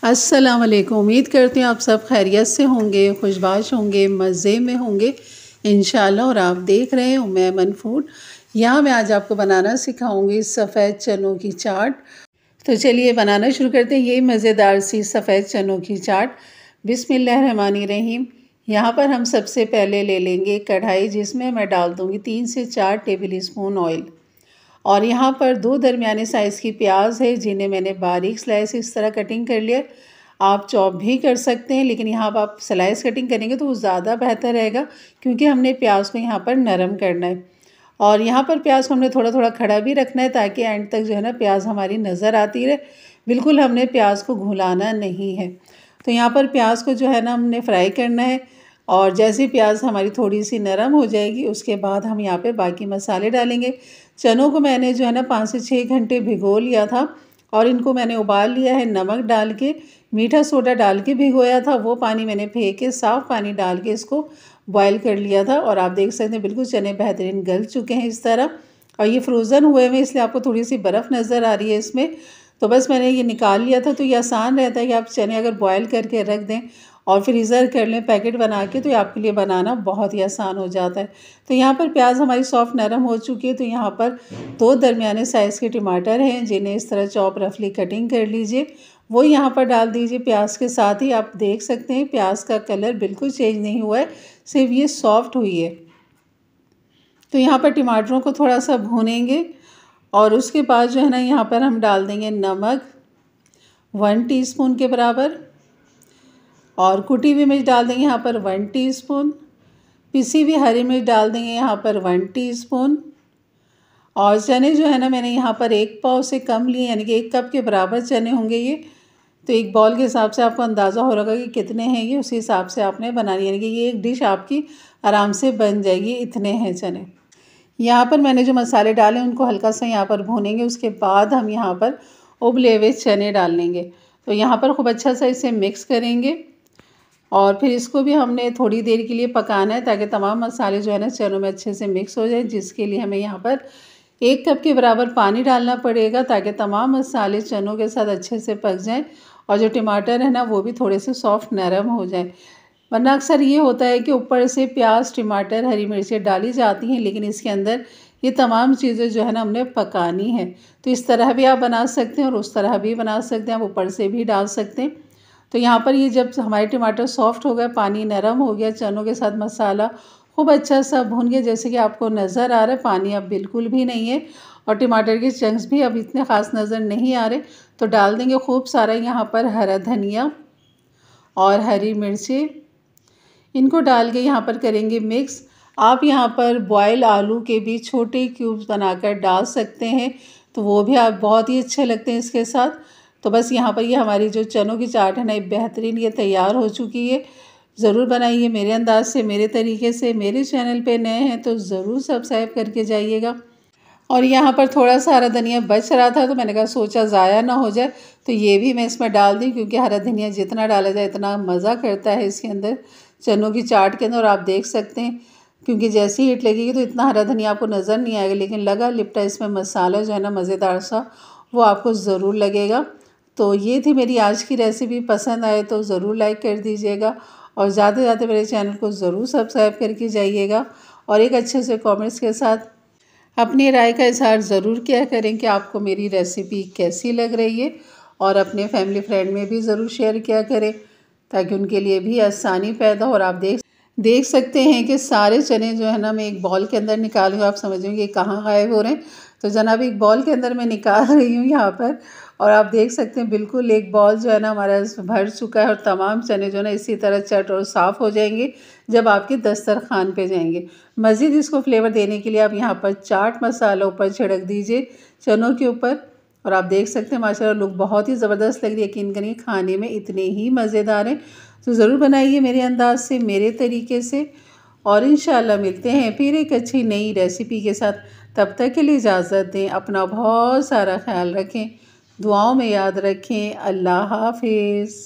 अस्सलाम वालेकुम। उम्मीद करती हूँ आप सब खैरियत से होंगे, खुशबाश होंगे, मज़े में होंगे इंशाल्लाह। और आप देख रहे हैं उम्मेमन फूड। यहाँ मैं आज आपको बनाना सिखाऊंगी सफ़ेद चनों की चाट। तो चलिए बनाना शुरू करते हैं ये मज़ेदार सी सफ़ेद चनों की चाट। बिस्मिल्लाहिर्रहमानिर्रहीम। यहाँ पर हम सबसे पहले ले लेंगे कढ़ाई, जिसमें मैं डाल दूँगी 3 से 4 टेबल स्पून ऑयल। और यहाँ पर 2 दरमियाने साइज़ की प्याज है, जिन्हें मैंने बारीक स्लाइस इस तरह कटिंग कर लिया। आप चॉप भी कर सकते हैं, लेकिन यहाँ पर आप स्लाइस कटिंग करेंगे तो वो ज़्यादा बेहतर रहेगा, क्योंकि हमने प्याज को यहाँ पर नरम करना है। और यहाँ पर प्याज को हमने थोड़ा थोड़ा खड़ा भी रखना है, ताकि एंड तक जो है ना प्याज हमारी नज़र आती रहे। बिल्कुल हमने प्याज को घुलाना नहीं है। तो यहाँ पर प्याज को जो है ना हमने फ्राई करना है। और जैसे प्याज हमारी थोड़ी सी नरम हो जाएगी, उसके बाद हम यहाँ पे बाकी मसाले डालेंगे। चनों को मैंने जो है ना 5 से 6 घंटे भिगो लिया था, और इनको मैंने उबाल लिया है। नमक डाल के, मीठा सोडा डाल के भिगोया था, वो पानी मैंने फेंक के साफ़ पानी डाल के इसको बॉयल कर लिया था। और आप देख सकते हैं बिल्कुल चने बेहतरीन गल चुके हैं इस तरह। और ये फ्रोज़न हुए हुए, इसलिए आपको थोड़ी सी बर्फ़ नज़र आ रही है इसमें। तो बस मैंने ये निकाल लिया था। तो ये आसान रहता है कि आप चने अगर बॉयल करके रख दें और फ्रीज़र कर लें पैकेट बना के, तो ये आपके लिए बनाना बहुत ही आसान हो जाता है। तो यहाँ पर प्याज हमारी सॉफ्ट नरम हो चुकी है। तो यहाँ पर 2 दरमियाने साइज़ के टमाटर हैं, जिन्हें इस तरह चॉप रफली कटिंग कर लीजिए। वो यहाँ पर डाल दीजिए प्याज के साथ ही। आप देख सकते हैं प्याज का कलर बिल्कुल चेंज नहीं हुआ है, सिर्फ ये सॉफ्ट हुई है। तो यहाँ पर टमाटरों को थोड़ा सा भूनेंगे, और उसके बाद जो है ना यहाँ पर हम डाल देंगे नमक 1 टीस्पून के बराबर, और कुटी हुई मिर्च डाल देंगे यहाँ पर 1 टीस्पून। पिसी हुई हरी मिर्च डाल देंगे यहाँ पर 1 टीस्पून। और चने जो है ना मैंने यहाँ पर 1 पाव से कम लिए, यानी कि 1 कप के बराबर चने होंगे ये। तो एक बॉल के हिसाब से आपको अंदाज़ा हो रहा कि कितने हैं ये, उसी हिसाब से आपने बनानी, यानी कि ये एक डिश आपकी आराम से बन जाएगी। इतने हैं चने। यहाँ पर मैंने जो मसाले डाले उनको हल्का सा यहाँ पर भूनेंगे। उसके बाद हम यहाँ पर उबले हुए चने डाल लेंगे। तो यहाँ पर खूब अच्छा सा इसे मिक्स करेंगे, और फिर इसको भी हमने थोड़ी देर के लिए पकाना है, ताकि तमाम मसाले जो है ना चनों में अच्छे से मिक्स हो जाए, जिसके लिए हमें यहाँ पर 1 कप के बराबर पानी डालना पड़ेगा, ताकि तमाम मसाले चनों के साथ अच्छे से पक जाएं, और जो टमाटर है ना वो भी थोड़े से सॉफ्ट नरम हो जाए। वरना अक्सर ये होता है कि ऊपर से प्याज, टमाटर, हरी मिर्चें डाली जाती हैं, लेकिन इसके अंदर ये तमाम चीज़ें जो है ना हमने पकानी है। तो इस तरह भी आप बना सकते हैं, और उस तरह भी बना सकते हैं, आप ऊपर से भी डाल सकते हैं। तो यहाँ पर ये जब हमारे टमाटर सॉफ्ट हो गए, पानी नरम हो गया, चनों के साथ मसाला खूब अच्छा सा भून गया, जैसे कि आपको नज़र आ रहा है पानी अब बिल्कुल भी नहीं है, और टमाटर के चंक्स भी अब इतने ख़ास नज़र नहीं आ रहे। तो डाल देंगे खूब सारा यहाँ पर हरा धनिया और हरी मिर्ची। इनको डाल के यहाँ पर करेंगे मिक्स। आप यहाँ पर बॉयल आलू के भी छोटे क्यूब्स बनाकर डाल सकते हैं, तो वो भी आप बहुत ही अच्छे लगते हैं इसके साथ। तो बस यहाँ पर ये हमारी जो चनों की चाट है ना, बेहतरीन ये तैयार हो चुकी है। ज़रूर बनाइए मेरे अंदाज से, मेरे तरीके से। मेरे चैनल पे नए हैं तो ज़रूर सब्सक्राइब करके जाइएगा। और यहाँ पर थोड़ा सा हरा धनिया बच रहा था, तो मैंने कहा सोचा ज़ाया ना हो जाए, तो ये भी मैं इसमें डाल दी, क्योंकि हरा धनिया जितना डाला जाए इतना मज़ा करता है इसके अंदर, चनों की चाट के अंदर। और आप देख सकते हैं, क्योंकि जैसी हीट लगेगी तो इतना हरा धनिया आपको नज़र नहीं आएगा, लेकिन लगा लिपटा इसमें मसाला जो है ना मज़ेदार सा, वो आपको ज़रूर लगेगा। तो ये थी मेरी आज की रेसिपी। पसंद आए तो ज़रूर लाइक कर दीजिएगा, और ज़्यादा से ज़्यादा मेरे चैनल को ज़रूर सब्सक्राइब करके जाइएगा, और एक अच्छे से कमेंट्स के साथ अपनी राय का इजहार ज़रूर किया करें कि आपको मेरी रेसिपी कैसी लग रही है। और अपने फैमिली फ्रेंड में भी ज़रूर शेयर किया करें, ताकि उनके लिए भी आसानी पैदा हो। और आप देख सकते हैं कि सारे चने जो है ना मैं एक बॉल के अंदर निकाल रही हूँ। आप समझेंगे कहाँ गायब हो रहे हैं, तो जनाब एक बॉल के अंदर मैं निकाल रही हूँ यहाँ पर। और आप देख सकते हैं बिल्कुल एक बॉल जो है ना हमारा भर चुका है, और तमाम चने जो है ना इसी तरह चट और साफ़ हो जाएंगे जब आपके दस्तरखान पे जाएंगे। मज़ीद इसको फ्लेवर देने के लिए आप यहाँ पर चाट मसाला ऊपर छिड़क दीजिए चनों के ऊपर। और आप देख सकते हैं माशाल्लाह लुक बहुत ही ज़बरदस्त लग रही है, यकीन करिए खाने में इतने ही मज़ेदार हैं। तो ज़रूर बनाइए मेरे अंदाज से, मेरे तरीके से। और इंशाल्लाह मिलते हैं फिर एक अच्छी नई रेसिपी के साथ। तब तक के लिए इजाज़त दें। अपना बहुत सारा ख्याल रखें, दुआओं में याद रखें। अल्लाह हाफिज़।